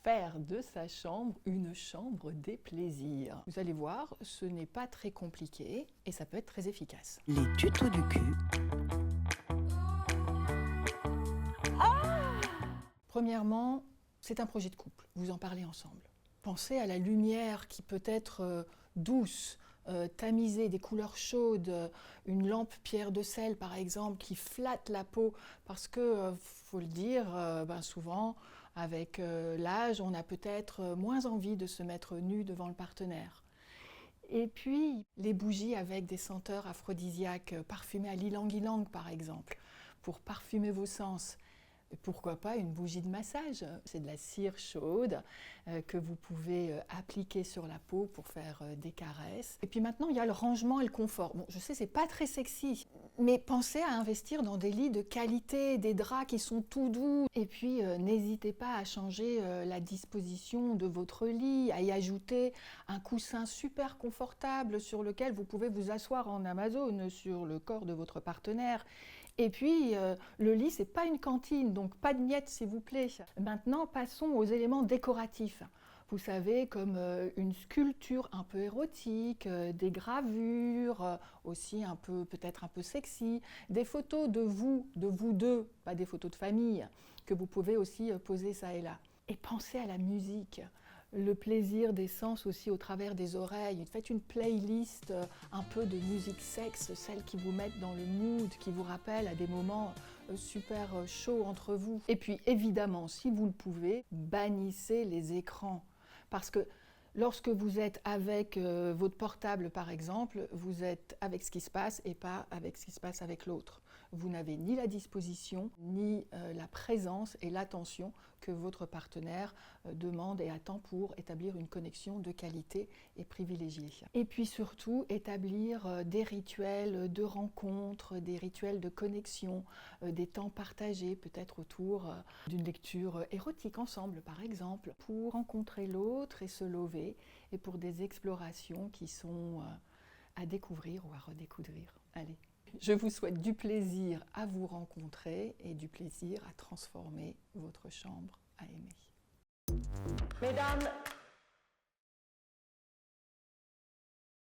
faire de sa chambre une chambre des plaisirs. Vous allez voir, ce n'est pas très compliqué et ça peut être très efficace. Les tutos du cul. Premièrement, c'est un projet de couple. Vous en parlez ensemble. Pensez à la lumière qui peut être douce, tamisée, des couleurs chaudes, une lampe pierre de sel par exemple qui flatte la peau parce que, faut le dire, souvent avec l'âge, on a peut-être moins envie de se mettre nu devant le partenaire. Et puis les bougies avec des senteurs aphrodisiaques parfumées à l'ylang-ylang par exemple, pour parfumer vos sens. Et pourquoi pas une bougie de massage? C'est de la cire chaude que vous pouvez appliquer sur la peau pour faire des caresses. Et puis maintenant, il y a le rangement et le confort. Bon, je sais, c'est pas très sexy, mais pensez à investir dans des lits de qualité, des draps qui sont tout doux. Et puis, n'hésitez pas à changer la disposition de votre lit, à y ajouter un coussin super confortable sur lequel vous pouvez vous asseoir en Amazon sur le corps de votre partenaire. Et puis, le lit, c'est pas une cantine, donc pas de miettes, s'il vous plaît. Maintenant, passons aux éléments décoratifs. Vous savez, comme une sculpture un peu érotique, des gravures, aussi un peu, peut-être un peu sexy, des photos de vous deux, pas des photos de famille, que vous pouvez aussi poser ça et là. Et pensez à la musique. Le plaisir des sens aussi au travers des oreilles. Faites une playlist un peu de musique sexe, celles qui vous mettent dans le mood, qui vous rappellent à des moments super chauds entre vous. Et puis évidemment, si vous le pouvez, bannissez les écrans. Parce que lorsque vous êtes avec votre portable par exemple, vous êtes avec ce qui se passe et pas avec ce qui se passe avec l'autre. Vous n'avez ni la disposition, ni la présence et l'attention que votre partenaire demande et attend pour établir une connexion de qualité et privilégiée. Et puis surtout, établir des rituels de rencontre, des rituels de connexion, des temps partagés, peut-être autour d'une lecture érotique ensemble par exemple, pour rencontrer l'autre et se lever, et pour des explorations qui sont à découvrir ou à redécouvrir. Allez. Je vous souhaite du plaisir à vous rencontrer et du plaisir à transformer votre chambre à aimer. Mesdames,